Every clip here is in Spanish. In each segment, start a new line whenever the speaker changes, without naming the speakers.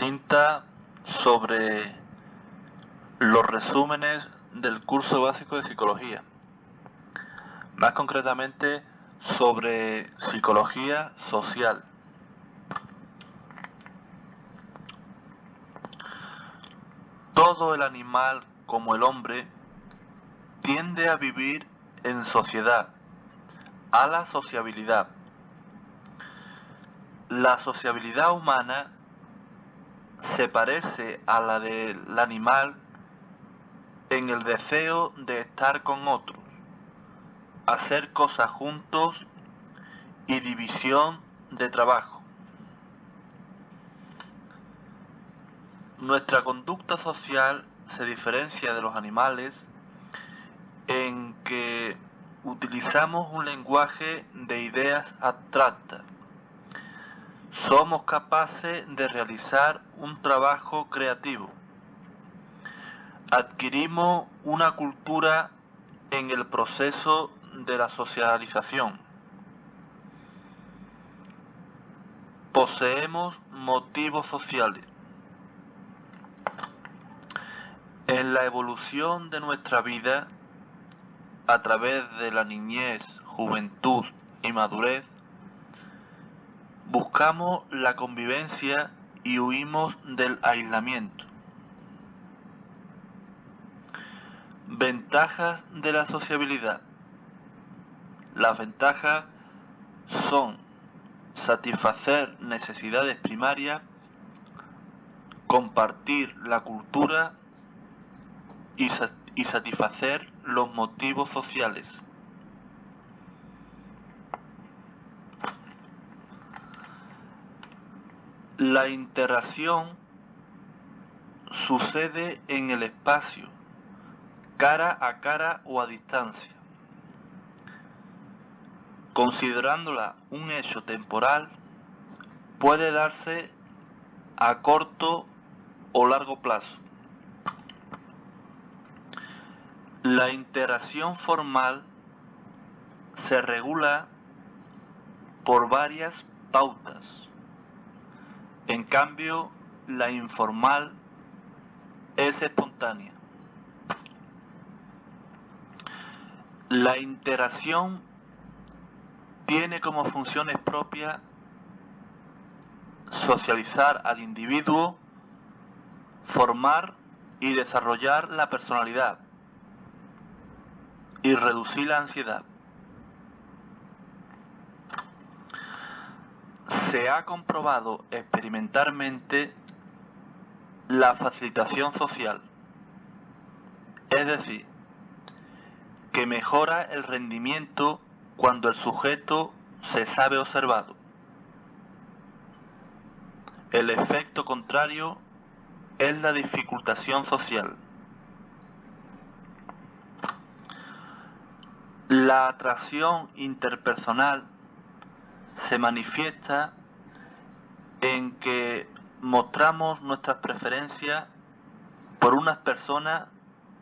cinta sobre los resúmenes del curso básico de psicología, más concretamente sobre psicología social. Todo el animal, como el hombre, tiende a vivir en sociedad, a la sociabilidad. La sociabilidad humana se parece a la del animal en el deseo de estar con otros, hacer cosas juntos y división de trabajo. Nuestra conducta social se diferencia de los animales en que utilizamos un lenguaje de ideas abstractas. Somos capaces de realizar un trabajo creativo. Adquirimos una cultura en el proceso de la socialización. Poseemos motivos sociales. En la evolución de nuestra vida, a través de la niñez, juventud y madurez, buscamos la convivencia y huimos del aislamiento. Ventajas de la sociabilidad. Las ventajas son satisfacer necesidades primarias, compartir la cultura y satisfacer los motivos sociales. La interacción sucede en el espacio, cara a cara o a distancia. Considerándola un hecho temporal, puede darse a corto o largo plazo. La interacción formal se regula por varias pautas. En cambio, la informal es espontánea. La interacción tiene como funciones propias socializar al individuo, formar y desarrollar la personalidad y reducir la ansiedad. Se ha comprobado experimentalmente la facilitación social, es decir, que mejora el rendimiento cuando el sujeto se sabe observado. El efecto contrario es la dificultación social. La atracción interpersonal se manifiesta en que mostramos nuestras preferencias por unas personas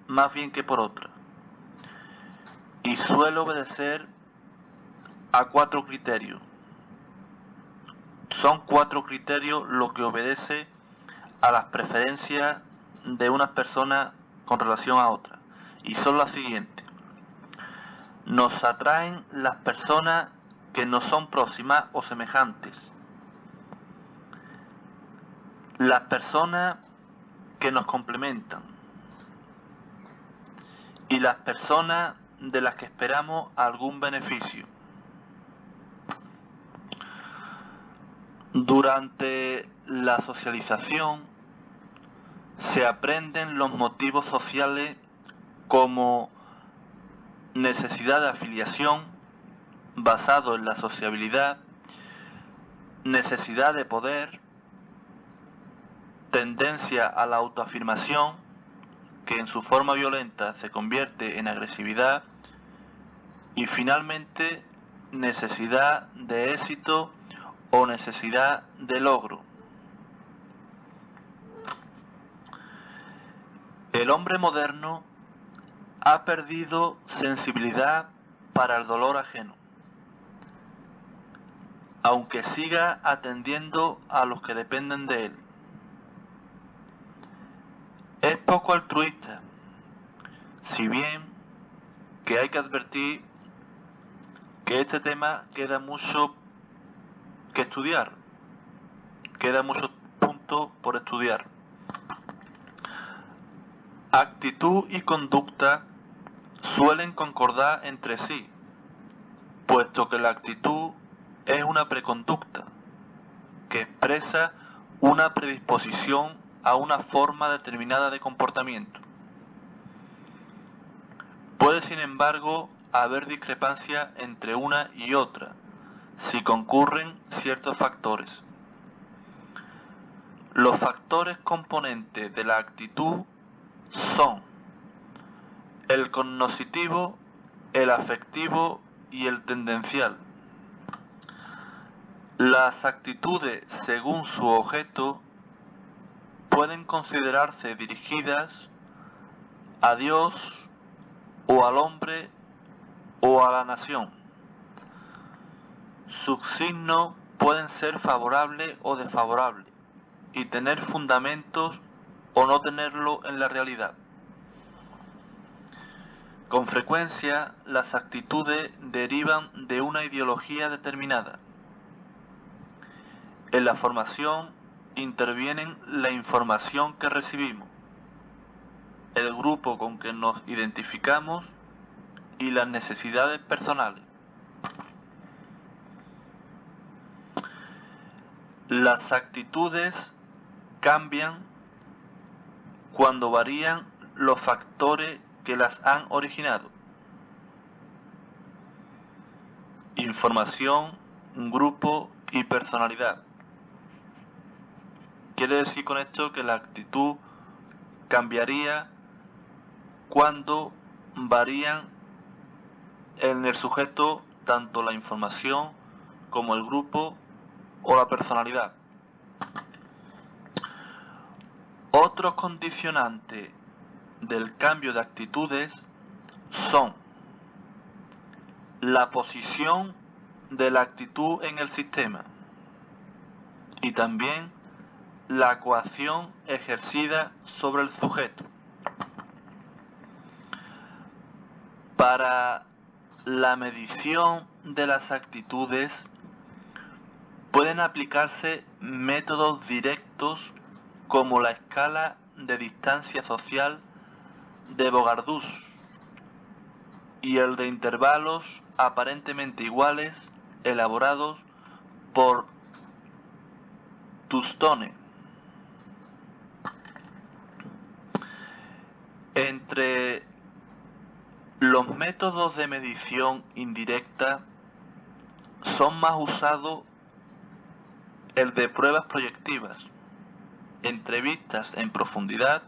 más bien que por otras, y suele obedecer a 4 criterios. Son 4 criterios lo que obedece a las preferencias de unas personas con relación a otras, y son las siguientes. Nos atraen las personas que nos son próximas o semejantes. Las personas que nos complementan. Y las personas de las que esperamos algún beneficio. Durante la socialización se aprenden los motivos sociales como necesidad de afiliación, basado en la sociabilidad, necesidad de poder, tendencia a la autoafirmación, que en su forma violenta se convierte en agresividad, y finalmente necesidad de éxito o necesidad de logro. El hombre moderno ha perdido sensibilidad para el dolor ajeno, aunque siga atendiendo a los que dependen de él. poco altruista, si bien que hay que advertir que este tema queda mucho que estudiar, queda muchos puntos por estudiar. Actitud y conducta suelen concordar entre sí, puesto que la actitud es una preconducta que expresa una predisposición a una forma determinada de comportamiento. Puede, sin embargo, haber discrepancia entre una y otra, si concurren ciertos factores. Los factores componentes de la actitud son el cognoscitivo, el afectivo y el tendencial. Las actitudes, según su objeto, pueden considerarse dirigidas a Dios o al hombre o a la nación. Sus signos pueden ser favorables o desfavorables y tener fundamentos o no tenerlo en la realidad. Con frecuencia, las actitudes derivan de una ideología determinada. En la formación intervienen la información que recibimos, el grupo con que nos identificamos y las necesidades personales. Las actitudes cambian cuando varían los factores que las han originado. Información, grupo y personalidad. Quiere decir con esto que la actitud cambiaría cuando varían en el sujeto tanto la información como el grupo o la personalidad. Otros condicionantes del cambio de actitudes son la posición de la actitud en el sistema y también la coacción ejercida sobre el sujeto. Para la medición de las actitudes pueden aplicarse métodos directos como la escala de distancia social de Bogardus y el de intervalos aparentemente iguales elaborados por Tustone. Entre los métodos de medición indirecta son más usados el de pruebas proyectivas, entrevistas en profundidad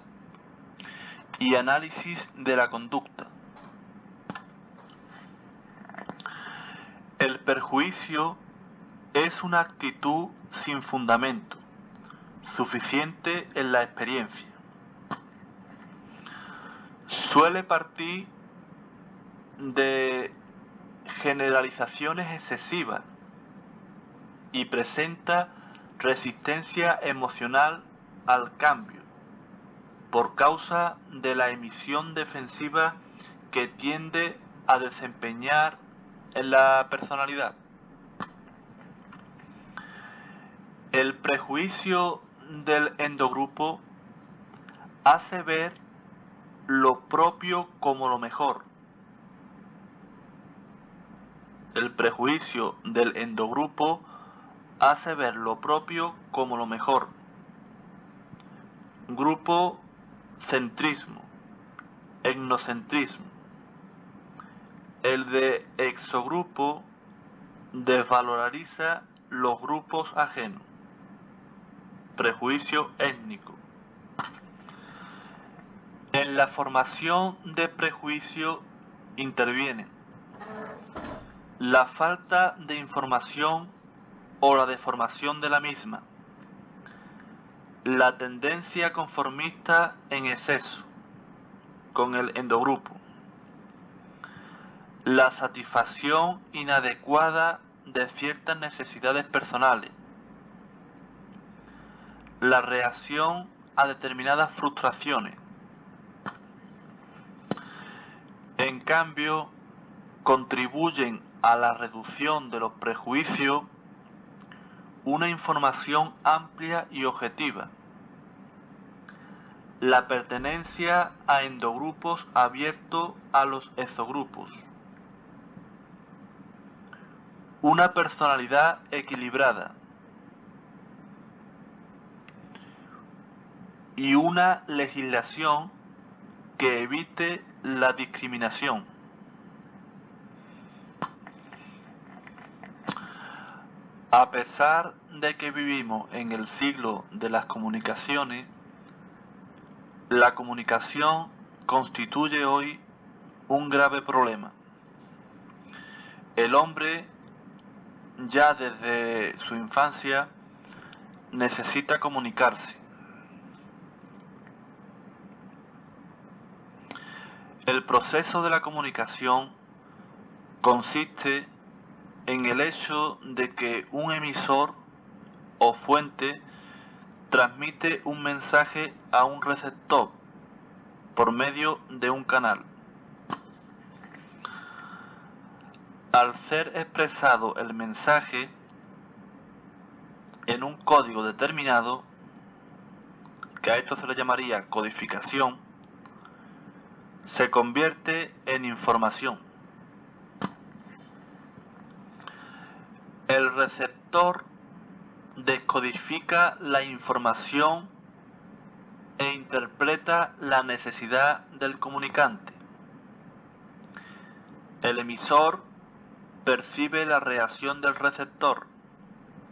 y análisis de la conducta. El perjuicio es una actitud sin fundamento, suficiente en la experiencia. Suele partir de generalizaciones excesivas y presenta resistencia emocional al cambio por causa de la emisión defensiva que tiende a desempeñar en la personalidad. El prejuicio del endogrupo hace ver lo propio como lo mejor. El prejuicio del endogrupo hace ver lo propio como lo mejor. Grupo centrismo, etnocentrismo. El de exogrupo desvaloriza los grupos ajenos. Prejuicio étnico. En la formación de prejuicio intervienen la falta de información o la deformación de la misma, la tendencia conformista en exceso con el endogrupo, la satisfacción inadecuada de ciertas necesidades personales, la reacción a determinadas frustraciones, cambio, contribuyen a la reducción de los prejuicios una información amplia y objetiva, la pertenencia a endogrupos abiertos a los exogrupos, una personalidad equilibrada y una legislación que evite la discriminación. A pesar de que vivimos en el siglo de las comunicaciones, la comunicación constituye hoy un grave problema. El hombre, ya desde su infancia, necesita comunicarse. El proceso de la comunicación consiste en el hecho de que un emisor o fuente transmite un mensaje a un receptor por medio de un canal. Al ser expresado el mensaje en un código determinado, que a esto se le llamaría codificación, se convierte en información. El receptor descodifica la información e interpreta la necesidad del comunicante. El emisor percibe la reacción del receptor,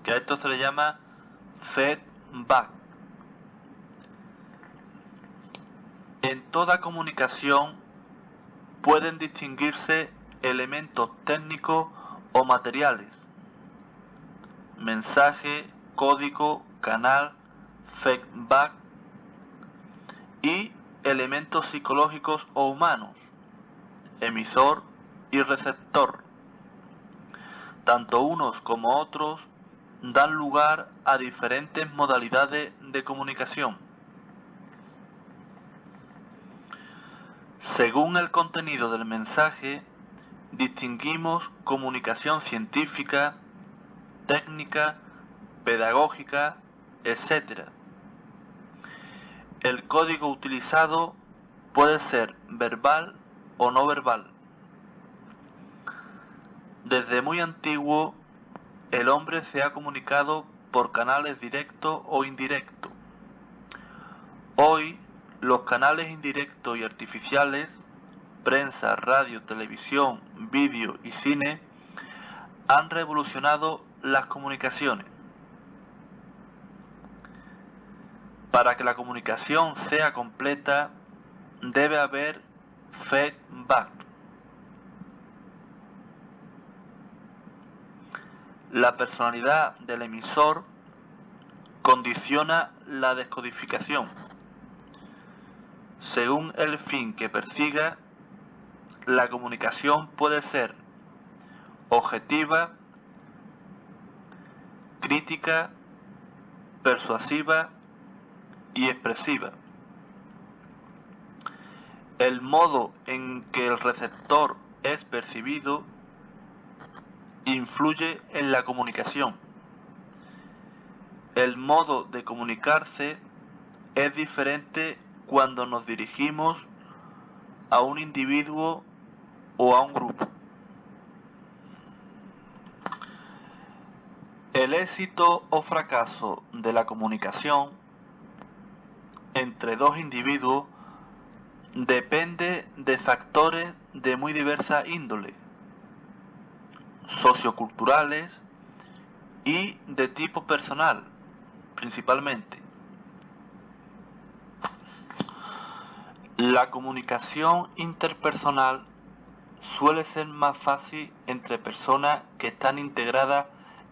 que a esto se le llama feedback. En toda comunicación pueden distinguirse elementos técnicos o materiales: mensaje, código, canal, feedback, y elementos psicológicos o humanos: emisor y receptor. Tanto unos como otros dan lugar a diferentes modalidades de comunicación. Según el contenido del mensaje, distinguimos comunicación científica, técnica, pedagógica, etc. El código utilizado puede ser verbal o no verbal. Desde muy antiguo, el hombre se ha comunicado por canales directos o indirectos. Hoy, los canales indirectos y artificiales, prensa, radio, televisión, vídeo y cine, han revolucionado las comunicaciones. Para que la comunicación sea completa, debe haber feedback. La personalidad del emisor condiciona la descodificación. Según el fin que persiga, la comunicación puede ser objetiva, crítica, persuasiva y expresiva. El modo en que el receptor es percibido influye en la comunicación. El modo de comunicarse es diferente cuando nos dirigimos a un individuo o a un grupo. El éxito o fracaso de la comunicación entre dos individuos depende de factores de muy diversa índole, socioculturales y de tipo personal, principalmente. La comunicación interpersonal suele ser más fácil entre personas que están integradas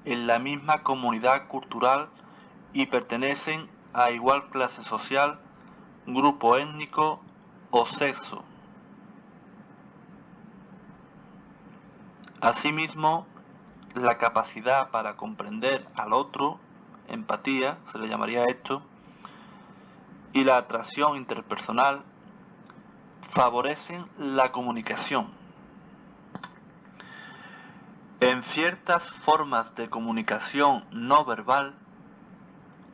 en la misma comunidad cultural y pertenecen a igual clase social, grupo étnico o sexo. Asimismo, la capacidad para comprender al otro, empatía, se le llamaría esto, y la atracción interpersonal favorecen la comunicación. En ciertas formas de comunicación no verbal,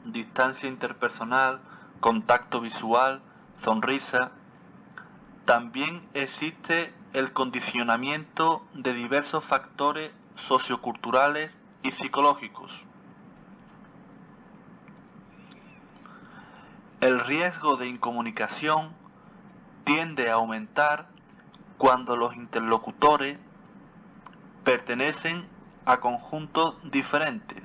distancia interpersonal, contacto visual, sonrisa, también existe el condicionamiento de diversos factores socioculturales y psicológicos. El riesgo de incomunicación tiende a aumentar cuando los interlocutores pertenecen a conjuntos diferentes,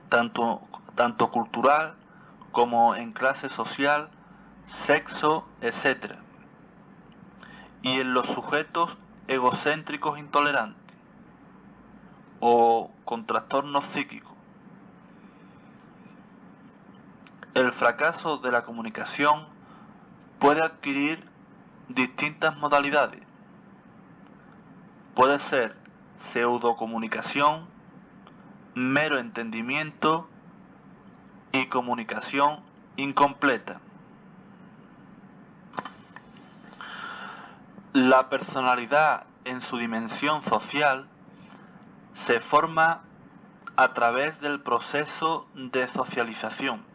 tanto cultural como en clase social, sexo, etc. Y en los sujetos egocéntricos intolerantes o con trastornos psíquicos. El fracaso de la comunicación puede adquirir distintas modalidades. Puede ser pseudocomunicación, mero entendimiento y comunicación incompleta. La personalidad en su dimensión social se forma a través del proceso de socialización.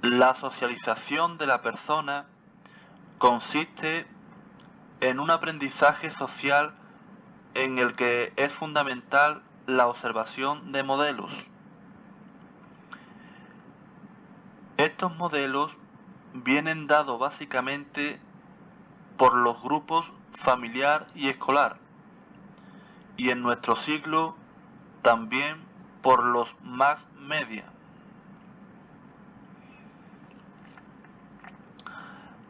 La socialización de la persona consiste en un aprendizaje social en el que es fundamental la observación de modelos. Estos modelos vienen dados básicamente por los grupos familiar y escolar, y en nuestro siglo también por los más media.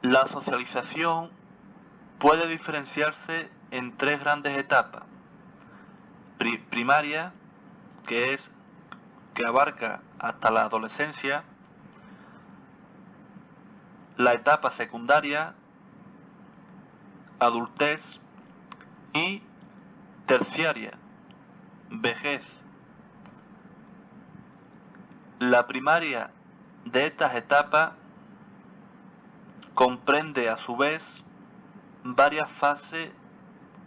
La socialización puede diferenciarse en tres grandes etapas. Primaria, que abarca hasta la adolescencia; la etapa secundaria, adultez; y terciaria, vejez. La primaria de estas etapas comprende a su vez varias fases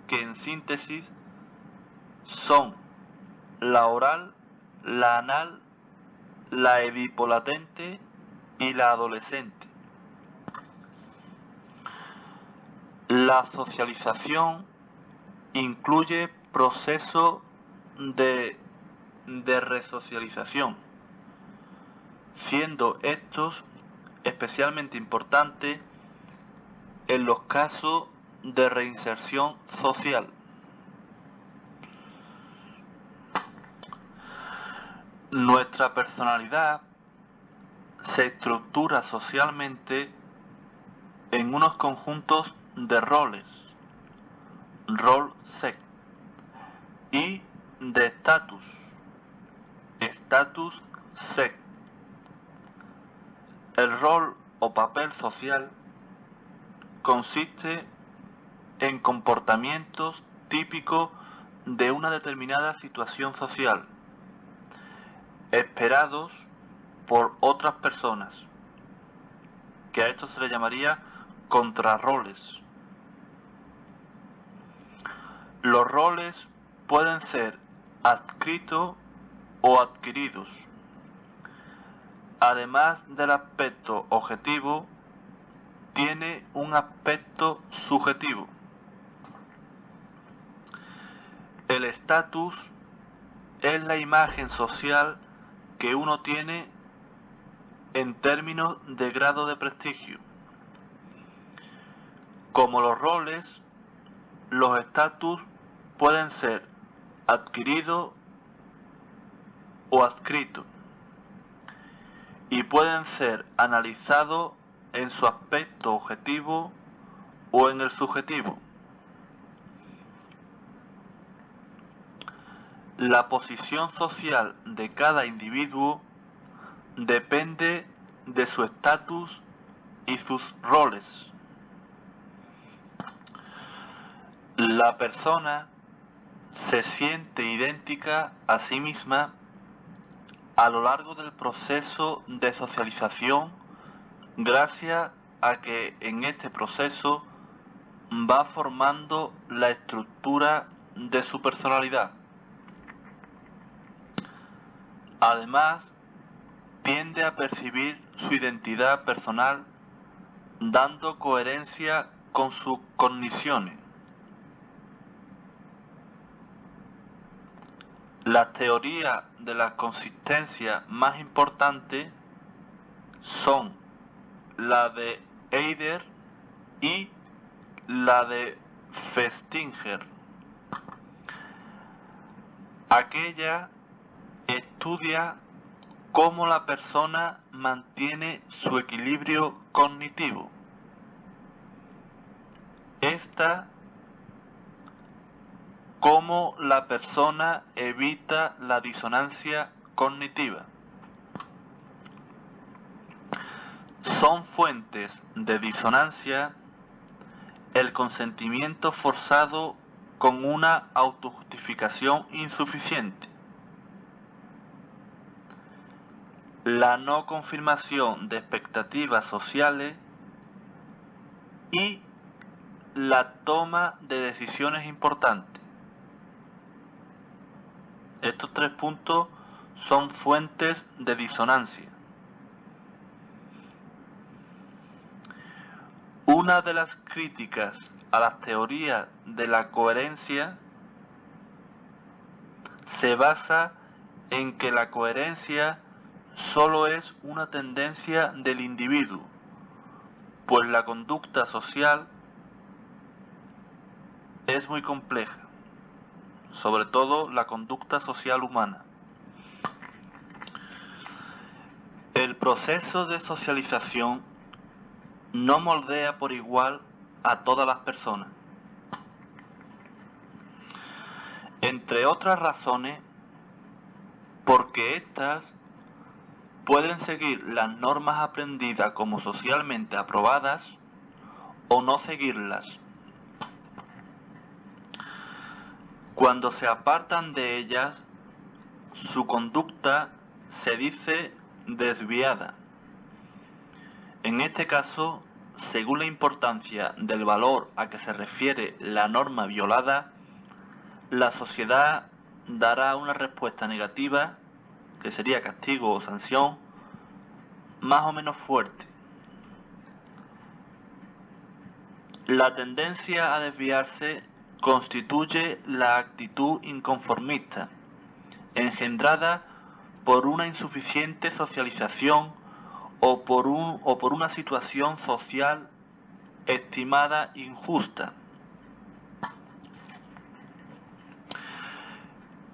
que en síntesis son la oral, la anal, la edipolatente y la adolescente. La socialización incluye procesos de resocialización, siendo estos especialmente importantes en los casos de reinserción social. Nuestra personalidad se estructura socialmente en unos conjuntos de roles, rol sec, y de estatus, status sec. El rol o papel social consiste en comportamientos típicos de una determinada situación social, esperados por otras personas, que a esto se le llamaría contrarroles. Los roles pueden ser adscritos o adquiridos. Además del aspecto objetivo, tiene un aspecto subjetivo. El estatus es la imagen social que uno tiene en términos de grado de prestigio. Como los roles, los estatus pueden ser adquiridos o adscritos y pueden ser analizados en su aspecto objetivo o en el subjetivo. La posición social de cada individuo depende de su estatus y sus roles. La persona se siente idéntica a sí misma a lo largo del proceso de socialización gracias a que en este proceso va formando la estructura de su personalidad. Además, tiende a percibir su identidad personal dando coherencia con sus cogniciones. Las teorías de la consistencia más importantes son la de Eider y la de Festinger. Aquella estudia cómo la persona mantiene su equilibrio cognitivo. Esta, cómo la persona evita la disonancia cognitiva. Son fuentes de disonancia el consentimiento forzado con una autojustificación insuficiente, la no confirmación de expectativas sociales y la toma de decisiones importantes. Estos 3 puntos son fuentes de disonancia. Una de las críticas a las teorías de la coherencia se basa en que la coherencia solo es una tendencia del individuo, pues la conducta social es muy compleja, sobre todo la conducta social humana. El proceso de socialización no moldea por igual a todas las personas. Entre otras razones, porque éstas pueden seguir las normas aprendidas como socialmente aprobadas o no seguirlas. Cuando se apartan de ellas, su conducta se dice desviada. En este caso, según la importancia del valor a que se refiere la norma violada, la sociedad dará una respuesta negativa, que sería castigo o sanción, más o menos fuerte. La tendencia a desviarse constituye la actitud inconformista, engendrada por una insuficiente socialización o por una situación social estimada injusta.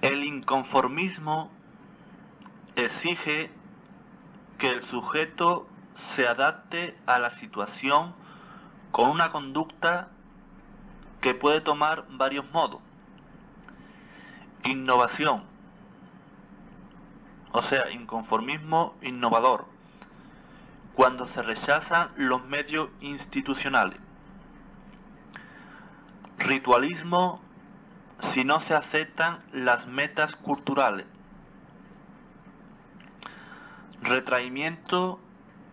El inconformismo exige que el sujeto se adapte a la situación con una conducta que puede tomar varios modos. Innovación, o sea, inconformismo innovador, cuando se rechazan los medios institucionales. Ritualismo, si no se aceptan las metas culturales. Retraimiento,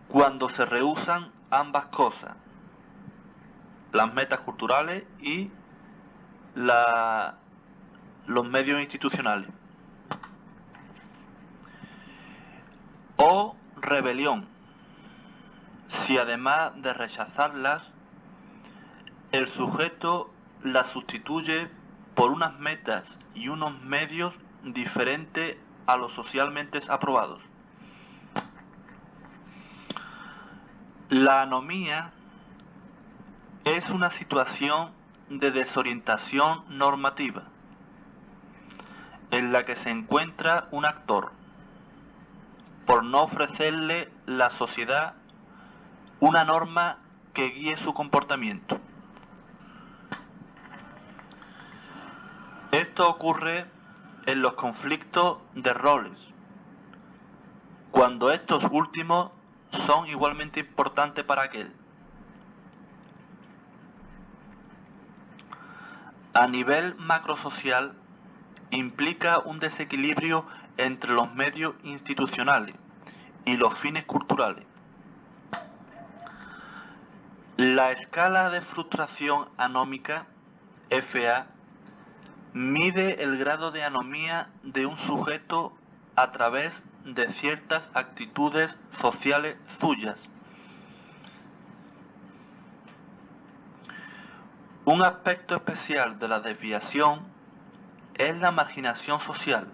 cuando se rehúsan ambas cosas, las metas culturales y los medios institucionales. O rebelión, si además de rechazarlas, el sujeto las sustituye por unas metas y unos medios diferentes a los socialmente aprobados. La anomía es una situación de desorientación normativa en la que se encuentra un actor por no ofrecerle la sociedad una norma que guíe su comportamiento. Esto ocurre en los conflictos de roles, cuando estos últimos son igualmente importantes para aquel. A nivel macrosocial, implica un desequilibrio entre los medios institucionales y los fines culturales. La escala de frustración anómica, FA, mide el grado de anomía de un sujeto a través de ciertas actitudes sociales suyas. Un aspecto especial de la desviación es la marginación social,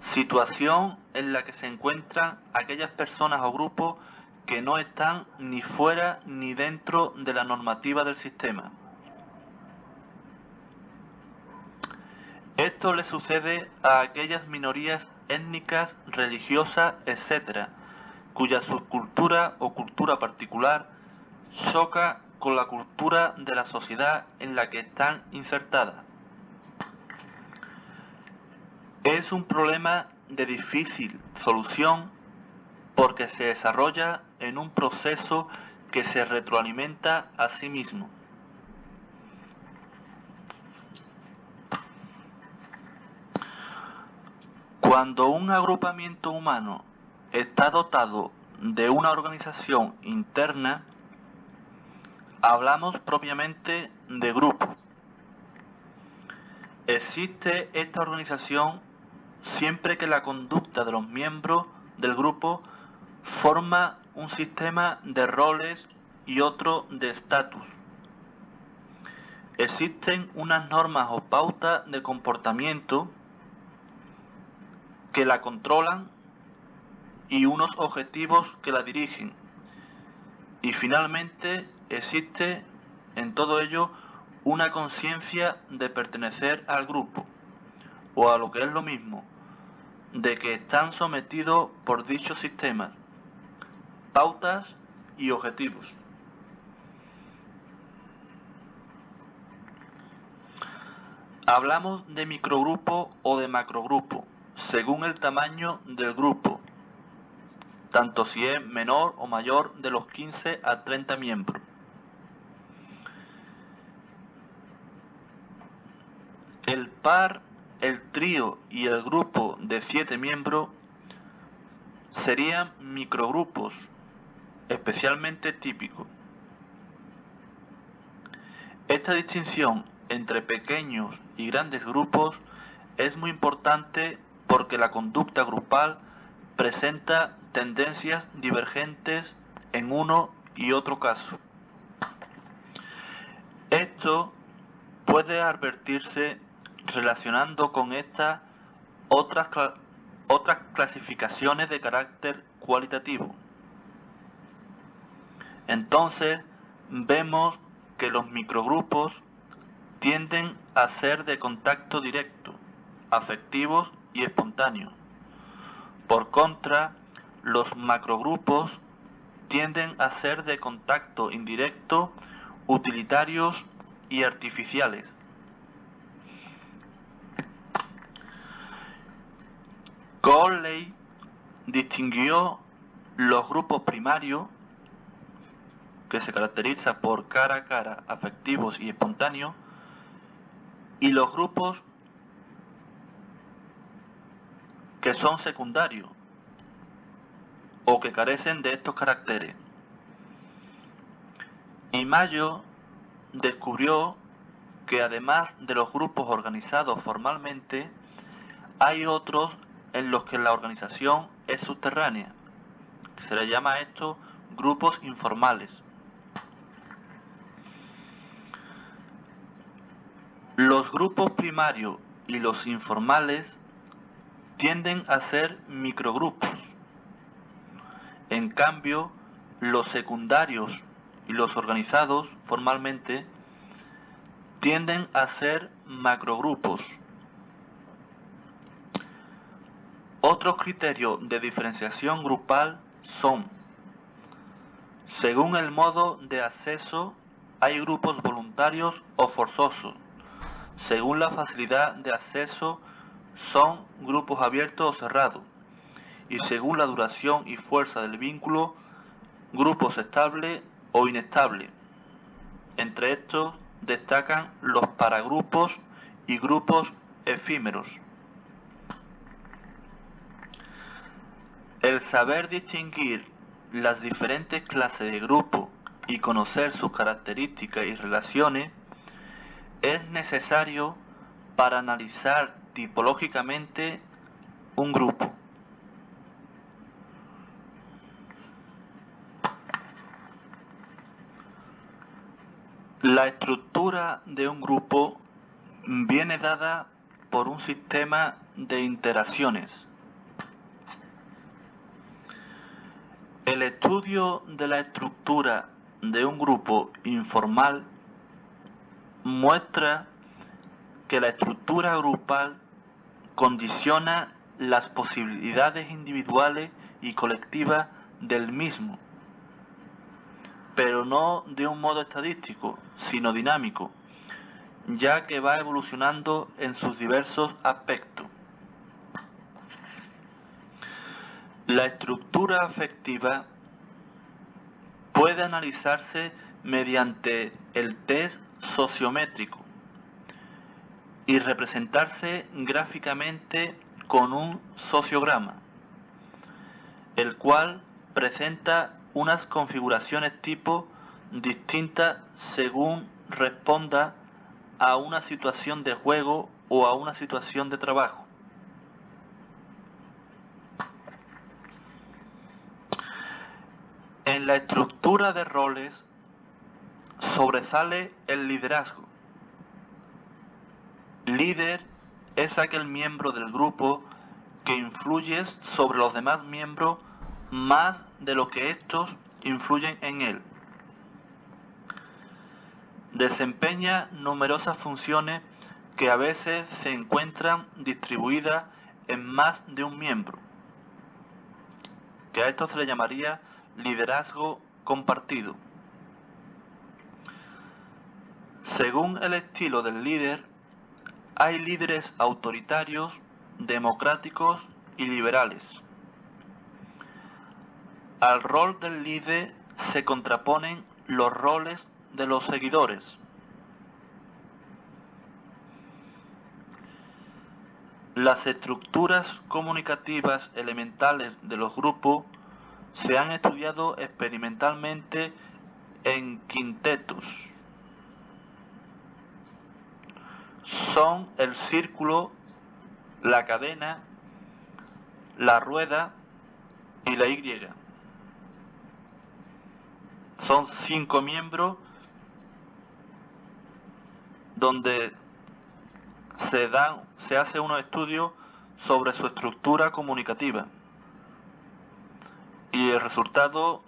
situación en la que se encuentran aquellas personas o grupos que no están ni fuera ni dentro de la normativa del sistema. Esto le sucede a aquellas minorías étnicas, religiosas, etc., cuya subcultura o cultura particular choca con la cultura de la sociedad en la que están insertadas. Es un problema de difícil solución porque se desarrolla en un proceso que se retroalimenta a sí mismo. Cuando un agrupamiento humano está dotado de una organización interna, hablamos propiamente de grupo. Existe esta organización siempre que la conducta de los miembros del grupo forma un sistema de roles y otro de estatus. Existen unas normas o pautas de comportamiento que la controlan y unos objetivos que la dirigen. Y finalmente existe en todo ello una conciencia de pertenecer al grupo, o a lo que es lo mismo, de que están sometidos por dichos sistemas, pautas y objetivos. Hablamos de microgrupo o de macrogrupo, según el tamaño del grupo, tanto si es menor o mayor de los 15 a 30 miembros. El par, el trío y el grupo de 7 miembros serían microgrupos, especialmente típicos. Esta distinción entre pequeños y grandes grupos es muy importante porque la conducta grupal presenta tendencias divergentes en uno y otro caso. Esto puede advertirse relacionando con estas otras clasificaciones de carácter cualitativo. Entonces, vemos que los microgrupos tienden a ser de contacto directo, afectivos y espontáneos. Por contra, los macrogrupos tienden a ser de contacto indirecto, utilitarios y artificiales. Cowley distinguió los grupos primarios, que se caracterizan por cara a cara, afectivos y espontáneos, y los grupos que son secundarios o que carecen de estos caracteres. Y Mayo descubrió que además de los grupos organizados formalmente, hay otros en los que la organización es subterránea, que se le llama a esto grupos informales. Los grupos primarios y los informales tienden a ser microgrupos. En cambio, los secundarios y los organizados formalmente tienden a ser macrogrupos. Otros criterios de diferenciación grupal son: según el modo de acceso, hay grupos voluntarios o forzosos. Según la facilidad de acceso, son grupos abiertos o cerrados. Y según la duración y fuerza del vínculo, grupos estables o inestables. Entre estos destacan los paragrupos y grupos efímeros. El saber distinguir las diferentes clases de grupo y conocer sus características y relaciones es necesario para analizar tipológicamente un grupo. La estructura de un grupo viene dada por un sistema de interacciones. El estudio de la estructura de un grupo informal muestra que la estructura grupal condiciona las posibilidades individuales y colectivas del mismo, pero no de un modo estadístico, sino dinámico, ya que va evolucionando en sus diversos aspectos. La estructura afectiva puede analizarse mediante el test sociométrico y representarse gráficamente con un sociograma, el cual presenta unas configuraciones tipo distintas según responda a una situación de juego o a una situación de trabajo. En la estructura de roles sobresale el liderazgo. Líder es aquel miembro del grupo que influye sobre los demás miembros más de lo que estos influyen en él. Desempeña numerosas funciones que a veces se encuentran distribuidas en más de un miembro, que a esto se le llamaría liderazgo compartido. Según el estilo del líder, hay líderes autoritarios, democráticos y liberales. Al rol del líder se contraponen los roles de los seguidores. Las estructuras comunicativas elementales de los grupos se han estudiado experimentalmente en quintetos. Son el círculo, la cadena, la rueda y la Y. Son 5 miembros donde se hace unos estudios sobre su estructura comunicativa y el resultado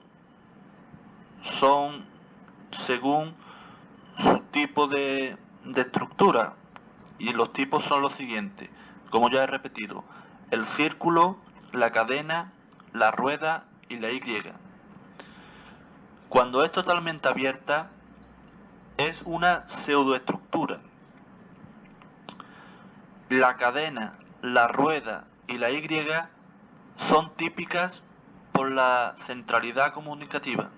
son según su tipo de estructura, y los tipos son los siguientes, como ya he repetido: el círculo, la cadena, la rueda y la Y. Cuando es totalmente abierta, es una pseudoestructura. La cadena, la rueda y la Y son típicas por la centralidad comunicativa.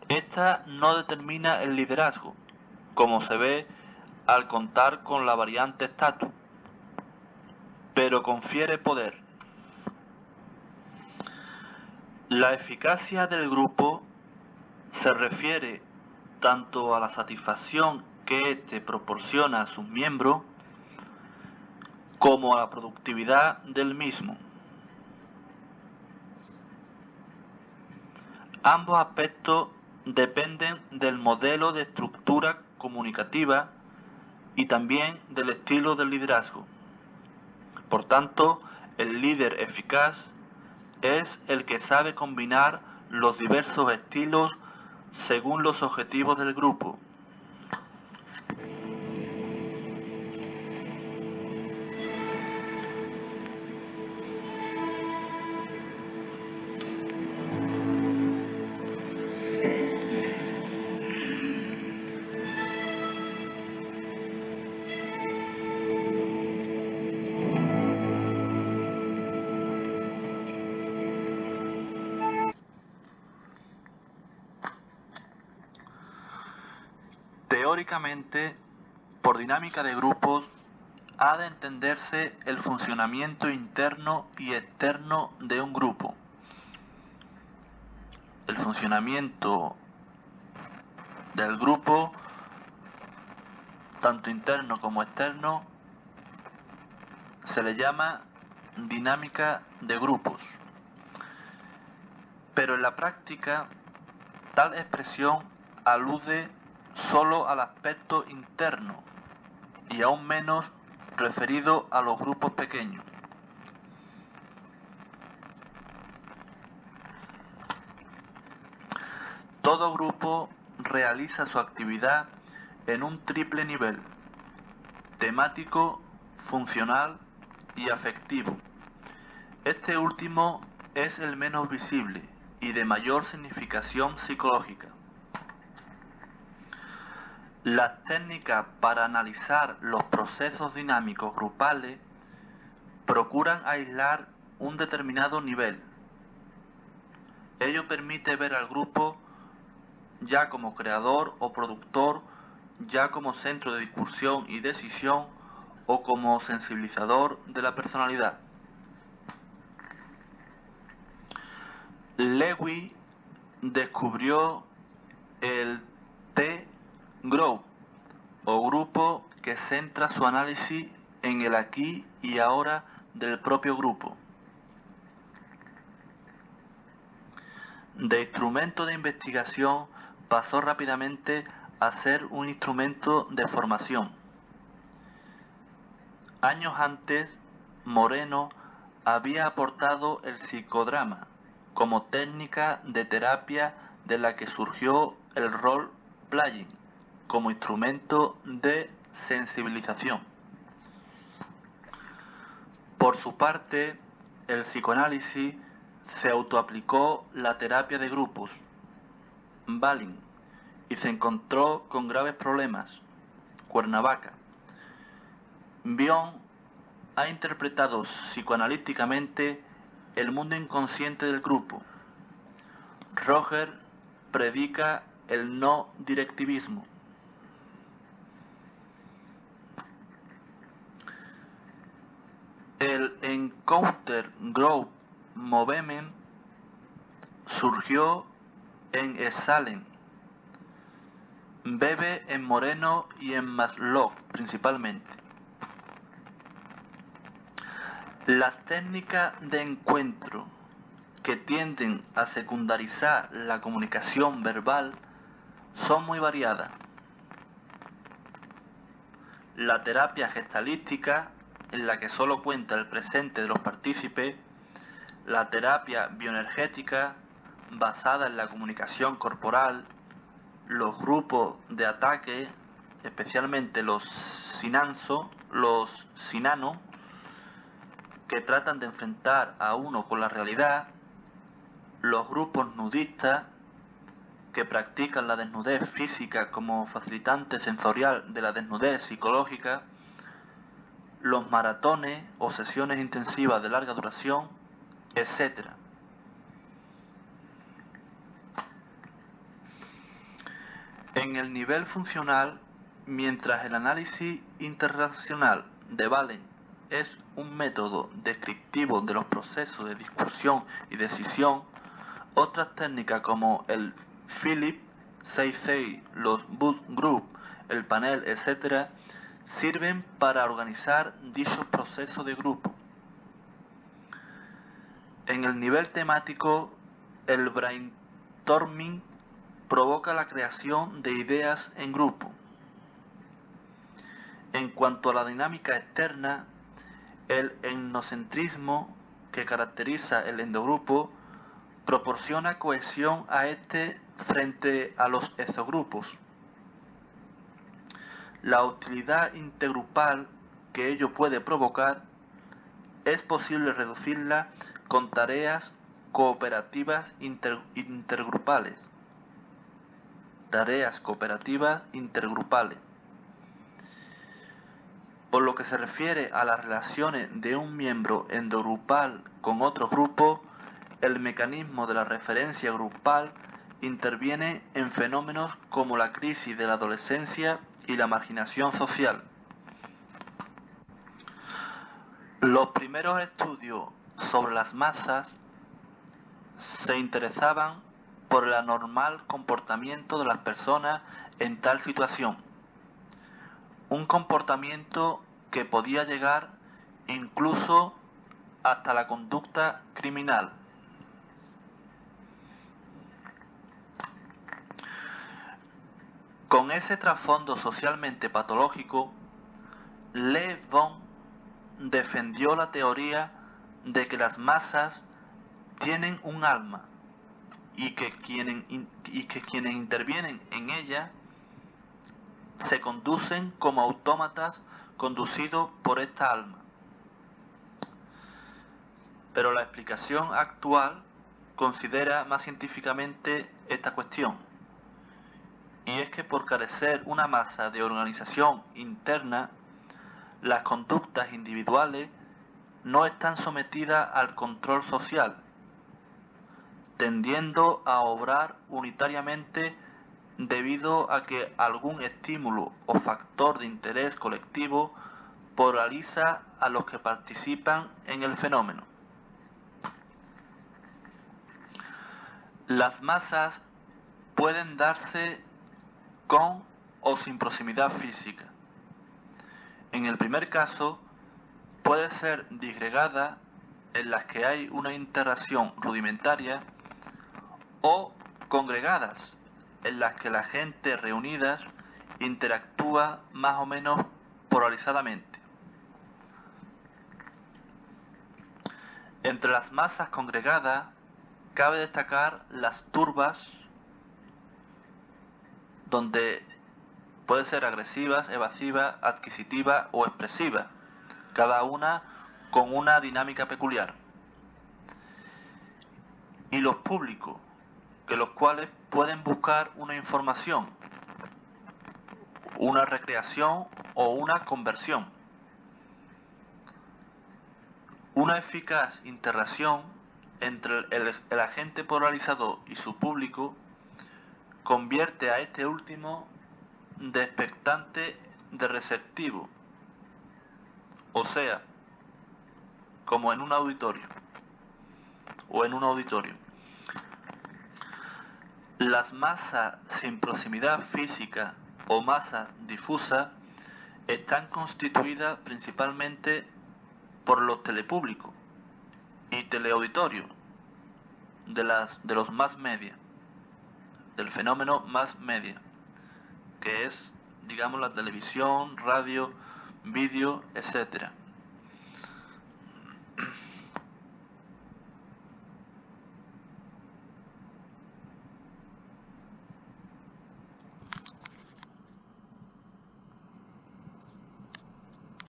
Esta no determina el liderazgo, como se ve al contar con la variante estatus, pero confiere poder. La eficacia del grupo se refiere tanto a la satisfacción que éste proporciona a sus miembros como a la productividad del mismo. Ambos aspectos dependen del modelo de estructura comunicativa y también del estilo del liderazgo. Por tanto, el líder eficaz es el que sabe combinar los diversos estilos según los objetivos del grupo. Teóricamente, por dinámica de grupos, ha de entenderse el funcionamiento interno y externo de un grupo. El funcionamiento del grupo, tanto interno como externo, se le llama dinámica de grupos. Pero en la práctica, tal expresión alude solo al aspecto interno y aún menos referido a los grupos pequeños. Todo grupo realiza su actividad en un triple nivel: temático, funcional y afectivo. Este último es el menos visible y de mayor significación psicológica. Las técnicas para analizar los procesos dinámicos grupales procuran aislar un determinado nivel. Ello permite ver al grupo ya como creador o productor, ya como centro de discusión y decisión, o como sensibilizador de la personalidad. Lewis descubrió el T-Group, o grupo que centra su análisis en el aquí y ahora del propio grupo. De instrumento de investigación pasó rápidamente a ser un instrumento de formación. Años antes, Moreno había aportado el psicodrama como técnica de terapia, de la que surgió el role-playing como instrumento de sensibilización. Por su parte, el psicoanálisis se autoaplicó la terapia de grupos, Balin, y se encontró con graves problemas, Cuernavaca. Bion ha interpretado psicoanalíticamente el mundo inconsciente del grupo. Roger predica el no directivismo. El Encounter Group Movement surgió en Salem, Bebe en Moreno y en Maslow principalmente. Las técnicas de encuentro que tienden a secundarizar la comunicación verbal son muy variadas. La terapia gestalística, en la que solo cuenta el presente de los partícipes, la terapia bioenergética, basada en la comunicación corporal, los grupos de ataque, especialmente los sinanos, que tratan de enfrentar a uno con la realidad, los grupos nudistas, que practican la desnudez física como facilitante sensorial de la desnudez psicológica, los maratones o sesiones intensivas de larga duración, etc. En el nivel funcional, mientras el análisis interrelacional de Valen es un método descriptivo de los procesos de discusión y decisión, otras técnicas como el Philip 66, los Boot Group, el panel, etc., sirven para organizar dichos procesos de grupo. En el nivel temático, el brainstorming provoca la creación de ideas en grupo. En cuanto a la dinámica externa, el etnocentrismo que caracteriza el endogrupo proporciona cohesión a este frente a los exogrupos. La utilidad intergrupal que ello puede provocar es posible reducirla con tareas cooperativas intergrupales. Tareas cooperativas intergrupales. Por lo que se refiere a las relaciones de un miembro endogrupal con otro grupo, el mecanismo de la referencia grupal interviene en fenómenos como la crisis de la adolescencia y la marginación social. Los primeros estudios sobre las masas se interesaban por el anormal comportamiento de las personas en tal situación, un comportamiento que podía llegar incluso hasta la conducta criminal. Con ese trasfondo socialmente patológico, Le Bon defendió la teoría de que las masas tienen un alma y que quienes intervienen en ella se conducen como autómatas conducidos por esta alma. Pero la explicación actual considera más científicamente esta cuestión, y es que por carecer una masa de organización interna, las conductas individuales no están sometidas al control social, tendiendo a obrar unitariamente debido a que algún estímulo o factor de interés colectivo polariza a los que participan en el fenómeno. Las masas pueden darse con o sin proximidad física. En el primer caso, puede ser disgregada en las que hay una interacción rudimentaria, o congregadas en las que la gente reunidas interactúa más o menos polarizadamente. Entre las masas congregadas cabe destacar las turbas, donde puede ser agresivas, evasivas, adquisitivas o expresivas, cada una con una dinámica peculiar. Y los públicos, que los cuales pueden buscar una información, una recreación o una conversión. Una eficaz interacción entre el agente polarizador y su público convierte a este último de expectante de receptivo, o sea, como en un auditorio o en un auditorio. Las masas sin proximidad física o masas difusas están constituidas principalmente por los telepúblicos y teleauditorios de los más media, del fenómeno más media, que es, digamos, la televisión, radio, vídeo, etc.